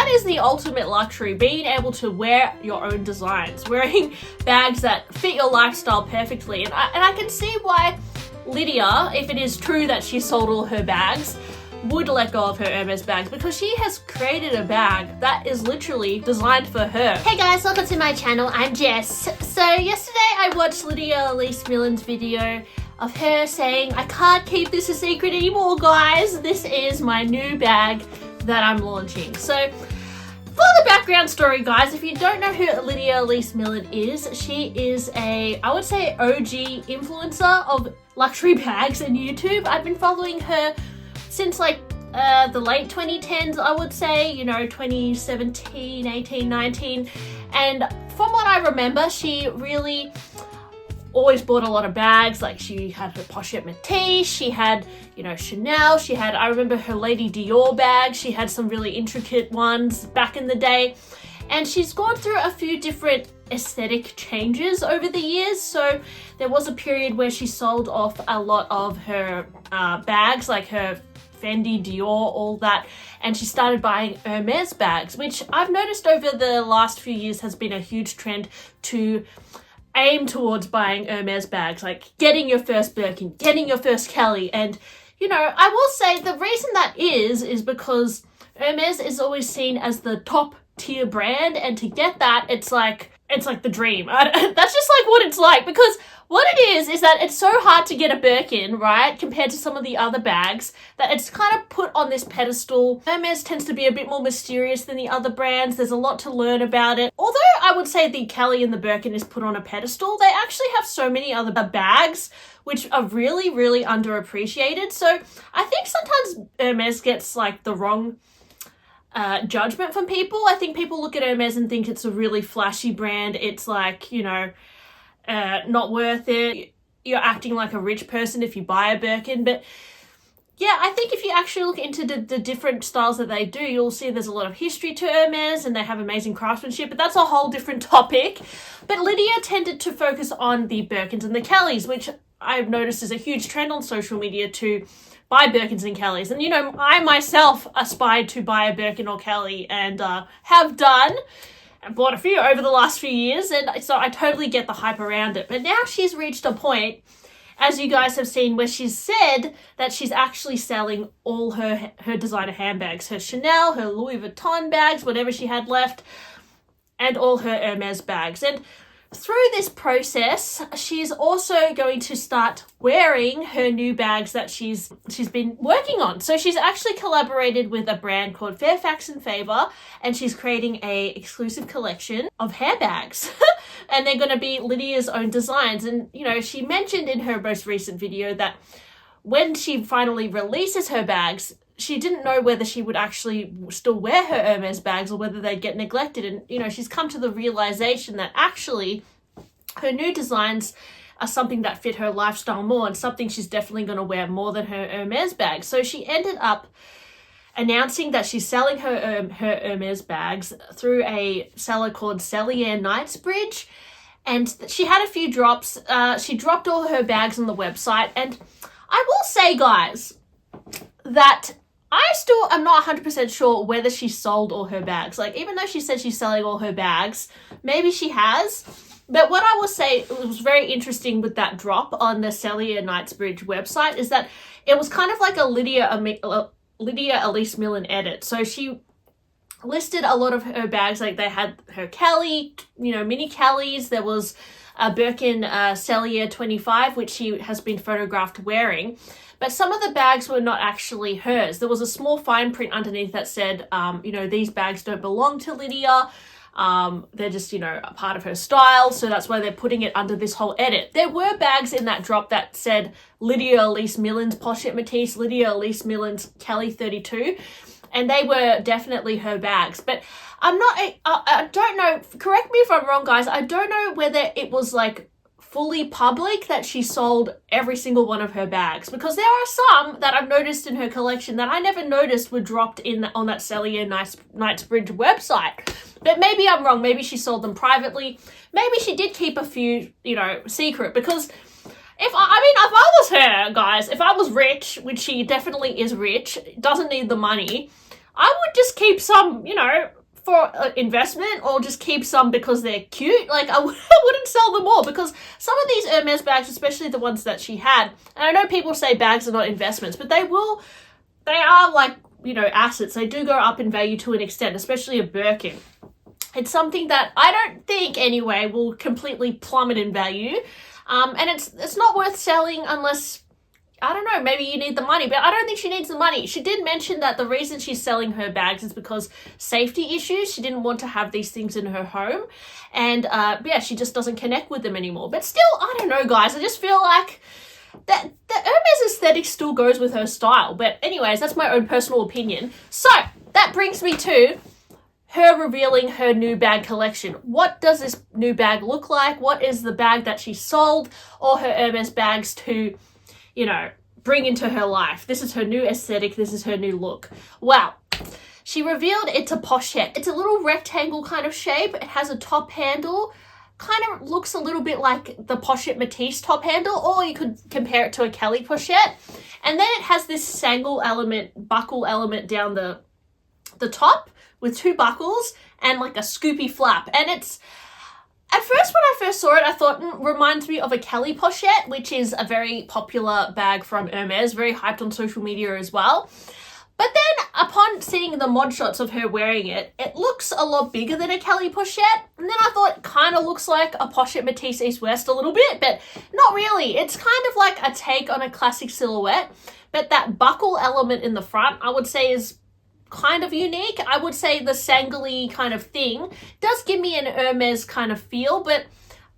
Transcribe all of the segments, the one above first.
that is the ultimate luxury, being able to wear your own designs, wearing bags that fit your lifestyle perfectly. And I can see why Lydia, if it is true that she sold all her bags, would let go of her Hermes bags, because she has created a bag that is literally designed for her. Hey guys, welcome to my channel. I'm Jess. So yesterday I watched Lydia Elise Millen's video of her saying, I can't keep this a secret anymore, guys. This is my new bag that I'm launching. So for the background story, guys, if you don't know who Lydia Elise Millen is, she is a, I would say, OG influencer of luxury bags in YouTube. I've been following her since like the late 2010s, I would say, 2017, 18, 19. And from what I remember, she really always bought a lot of bags. Like, she had her Pochette Métis, she had, Chanel, she had, I remember her Lady Dior bag, she had some really intricate ones back in the day. And she's gone through a few different aesthetic changes over the years. So there was a period where she sold off a lot of her bags, like her Fendi, Dior, all that, and she started buying Hermes bags, which I've noticed over the last few years has been a huge trend to aim towards buying Hermes bags, like getting your first Birkin, getting your first Kelly. And I will say the reason that is because Hermes is always seen as the top tier brand, and to get that, it's like the dream. That's just like what it's like, because what it is that it's so hard to get a Birkin, right, compared to some of the other bags, that it's kind of put on this pedestal. Hermes tends to be a bit more mysterious than the other brands. There's a lot to learn about it. Although I would say the Kelly and the Birkin is put on a pedestal, they actually have so many other bags which are really, really underappreciated. So I think sometimes Hermes gets like the wrong judgment from people. I think people look at Hermes and think it's a really flashy brand. It's like, not worth it. You're acting like a rich person if you buy a Birkin. But yeah, I think if you actually look into the different styles that they do, you'll see there's a lot of history to Hermes, and they have amazing craftsmanship, but that's a whole different topic. But Lydia tended to focus on the Birkins and the Kellys, which I've noticed is a huge trend on social media to buy Birkins and Kellys. And I myself aspired to buy a Birkin or Kelly, and have done. I bought a few over the last few years, and so I totally get the hype around it. But now she's reached a point, as you guys have seen, where she's said that she's actually selling all her designer handbags, her Chanel, her Louis Vuitton bags, whatever she had left, and all her Hermes bags. And through this process, she's also going to start wearing her new bags that she's been working on. So she's actually collaborated with a brand called Fairfax and Favour, and she's creating a exclusive collection of handbags. And they're going to be Lydia's own designs. And, she mentioned in her most recent video that when she finally releases her bags, she didn't know whether she would actually still wear her Hermes bags or whether they'd get neglected. And, she's come to the realization that actually her new designs are something that fit her lifestyle more, and something she's definitely going to wear more than her Hermes bags. So she ended up announcing that she's selling her Hermes bags through a seller called Sellier Knightsbridge. And she had a few drops. She dropped all her bags on the website. And I will say, guys, that I still am not 100% sure whether she sold all her bags. Like, even though she said she's selling all her bags, maybe she has. But what I will say was very interesting with that drop on the Sellier Knightsbridge website is that it was kind of like a Lydia Elise Millen edit. So she listed a lot of her bags, like they had her Kelly, mini Kellys. There was a Birkin Sellier 25, which she has been photographed wearing. But some of the bags were not actually hers. There was a small fine print underneath that said, these bags don't belong to Lydia. They're just, a part of her style. So that's why they're putting it under this whole edit. There were bags in that drop that said Lydia Elise Millen's Pochette Métis, Lydia Elise Millen's Kelly 32. And they were definitely her bags. But I don't know, correct me if I'm wrong, guys. I don't know whether it was like fully public that she sold every single one of her bags, because there are some that I've noticed in her collection that I never noticed were dropped on that Sellier Knightsbridge website. But maybe I'm wrong. Maybe she sold them privately. Maybe she did keep a few, secret, because if I was her, guys, if I was rich, which she definitely is rich, doesn't need the money, I would just keep some, for investment or just keep some because they're cute. Like, I wouldn't sell them all, because some of these Hermes bags, especially the ones that she had, and I know people say bags are not investments, but they are like, you know, assets. They do go up in value to an extent, especially a Birkin. It's something that I don't think, anyway, will completely plummet in value. And it's not worth selling unless, I don't know, maybe you need the money, but I don't think she needs the money. She did mention that the reason she's selling her bags is because safety issues. She didn't want to have these things in her home. And yeah, she just doesn't connect with them anymore. But still, I don't know, guys. I just feel like that the Hermes aesthetic still goes with her style. But anyways, that's my own personal opinion. So that brings me to her revealing her new bag collection. What does this new bag look like? What is the bag that she sold or her Hermes bags to, you know, bring into her life? This is her new aesthetic. This is her new look. Wow. She revealed it's a pochette. It's a little rectangle kind of shape. It has a top handle. Kind of looks a little bit like the Pochette Matisse top handle, or you could compare it to a Kelly pochette. And then it has this sangle element, buckle element down the top with two buckles and like a scoopy flap. And it's, at first when I first saw it, I thought, reminds me of a Kelly pochette, which is a very popular bag from Hermes, very hyped on social media as well. But then upon seeing the mod shots of her wearing it, it looks a lot bigger than a Kelly pochette. And then I thought it kind of looks like a Pochette Matisse East West a little bit, but not really. It's kind of like a take on a classic silhouette. But that buckle element in the front, I would say, is kind of unique. I would say the sangly kind of thing does give me an Hermes kind of feel, but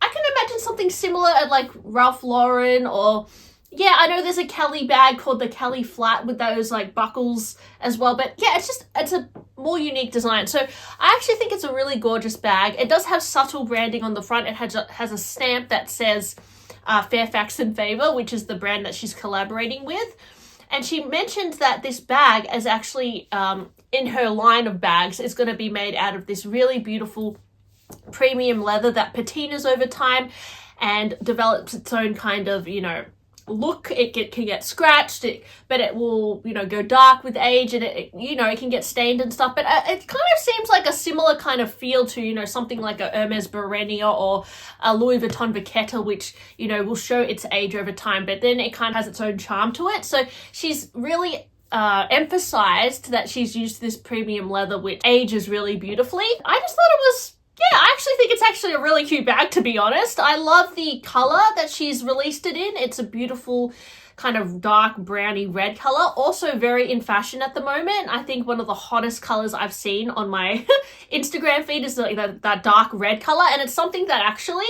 I can imagine something similar at like Ralph Lauren, or yeah, I know there's a Kelly bag called the Kelly Flat with those like buckles as well, but yeah, it's a more unique design. So I actually think it's a really gorgeous bag. It does have subtle branding on the front. It has a stamp that says Fairfax and Favor, which is the brand that she's collaborating with. And she mentioned that this bag is actually, in her line of bags, is going to be made out of this really beautiful premium leather that patinas over time and develops its own kind of, you know, look. It can get scratched, but it will, you know, go dark with age, and it you know, it can get stained and stuff. But it kind of seems like a similar kind of feel to, you know, something like a Hermes Barenia or a Louis Vuitton Vachetta, which, you know, will show its age over time, but then it kind of has its own charm to it. So she's really emphasized that she's used this premium leather, which ages really beautifully. I just thought it was, yeah, I actually think it's actually a really cute bag, to be honest. I love the color that she's released it in. It's a beautiful kind of dark browny red color. Also very in fashion at the moment. I think one of the hottest colors I've seen on my Instagram feed is that dark red color. And it's something that actually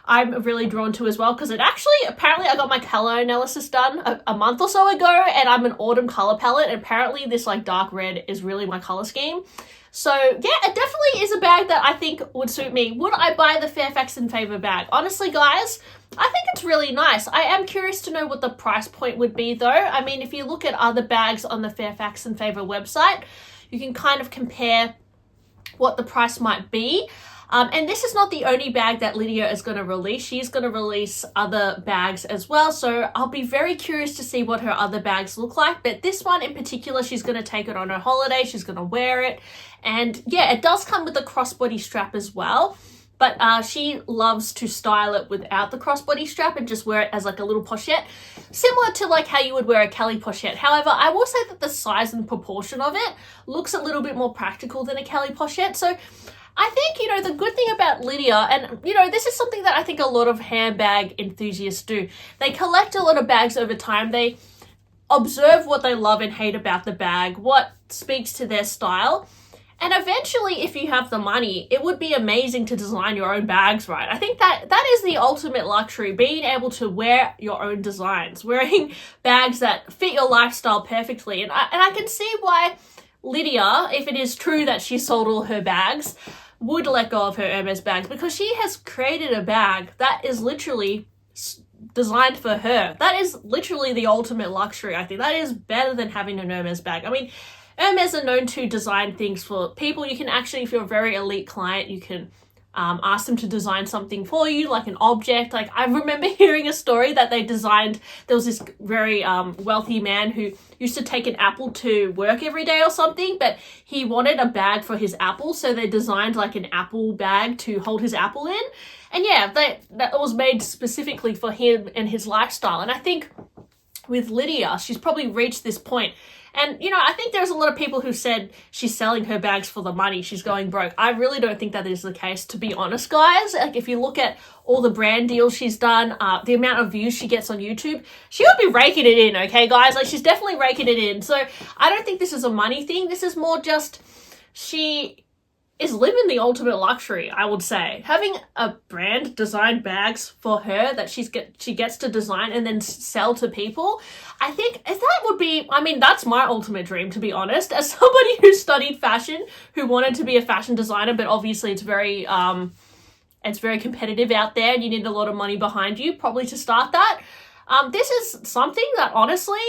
I'm really drawn to as well, because it actually, apparently I got my color analysis done a month or so ago, and I'm an autumn color palette, and apparently this like dark red is really my color scheme. So yeah, it definitely is a bag that I think would suit me. Would I buy the Fairfax and Favor bag? Honestly, guys, I think it's really nice. I am curious to know what the price point would be though. I mean, if you look at other bags on the Fairfax and Favor website, you can kind of compare what the price might be. And this is not the only bag that Lydia is going to release. She's going to release other bags as well. So I'll be very curious to see what her other bags look like. But this one in particular, she's going to take it on her holiday. She's going to wear it. And yeah, it does come with a crossbody strap as well. But she loves to style it without the crossbody strap and just wear it as like a little pochette, similar to like how you would wear a Kelly pochette. However, I will say that the size and proportion of it looks a little bit more practical than a Kelly pochette. So I think, you know, the good thing about Lydia, and, you know, this is something that I think a lot of handbag enthusiasts do. They collect a lot of bags over time. They observe what they love and hate about the bag, what speaks to their style. And eventually, if you have the money, it would be amazing to design your own bags, right? I think that is the ultimate luxury, being able to wear your own designs, wearing bags that fit your lifestyle perfectly. And I can see why Lydia, if it is true that she sold all her bags, would let go of her Hermes bags, because she has created a bag that is literally designed for her. That is literally the ultimate luxury, I think. That is better than having an Hermes bag. I mean, Hermes are known to design things for people. You can actually, if you're a very elite client, you can ask them to design something for you, like an object. Like, I remember hearing a story that they designed, there was this very wealthy man who used to take an apple to work every day or something, but he wanted a bag for his apple, so they designed like an apple bag to hold his apple in. And yeah, that was made specifically for him and his lifestyle. And I think with Lydia, she's probably reached this point. And, you know, I think there's a lot of people who said she's selling her bags for the money, she's going broke. I really don't think that is the case, to be honest, guys. Like, if you look at all the brand deals she's done, the amount of views she gets on YouTube, she would be raking it in, okay, guys? Like, she's definitely raking it in. So I don't think this is a money thing. This is more just she is living the ultimate luxury, I would say. Having a brand design bags for her that she gets to design and then sell to people, I think that would be, I mean, that's my ultimate dream, to be honest. As somebody who studied fashion, who wanted to be a fashion designer, but obviously it's very competitive out there and you need a lot of money behind you probably to start that. This is something that, honestly,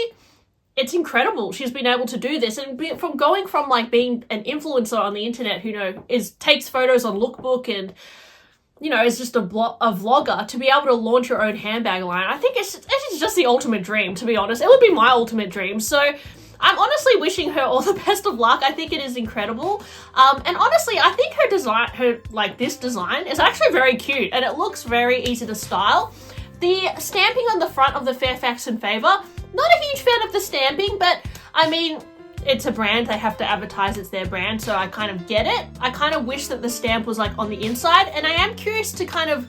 it's incredible she's been able to do this, and from going from like being an influencer on the internet who, you know, takes photos on Lookbook and, you know, is just a vlogger, to be able to launch your own handbag line. I think it's just the ultimate dream, to be honest. It would be my ultimate dream. So I'm honestly wishing her all the best of luck. I think it is incredible. And honestly, I think this design is actually very cute and it looks very easy to style. The stamping on the front of the Fairfax and Favour, not a huge fan of the stamping, but I mean, it's a brand, they have to advertise it's their brand, so I kind of get it. I kind of wish that the stamp was like on the inside, and I am curious to kind of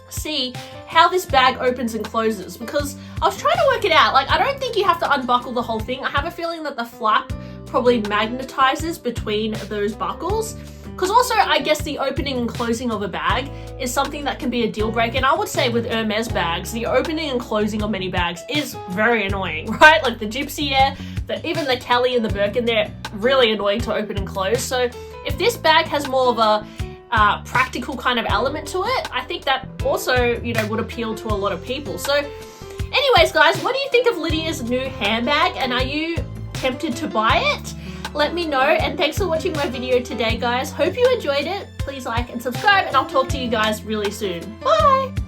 see how this bag opens and closes, because I was trying to work it out. Like, I don't think you have to unbuckle the whole thing. I have a feeling that the flap probably magnetizes between those buckles. Because also, I guess the opening and closing of a bag is something that can be a deal breaker. And I would say with Hermes bags, the opening and closing of many bags is very annoying, right? Like the Gypsy Air, even the Kelly and the Birkin, they're really annoying to open and close. So if this bag has more of a practical kind of element to it, I think that also, you know, would appeal to a lot of people. So anyways, guys, what do you think of Lydia's new handbag? And are you tempted to buy it? Let me know, and thanks for watching my video today, guys. Hope you enjoyed it. Please like and subscribe, and I'll talk to you guys really soon. Bye!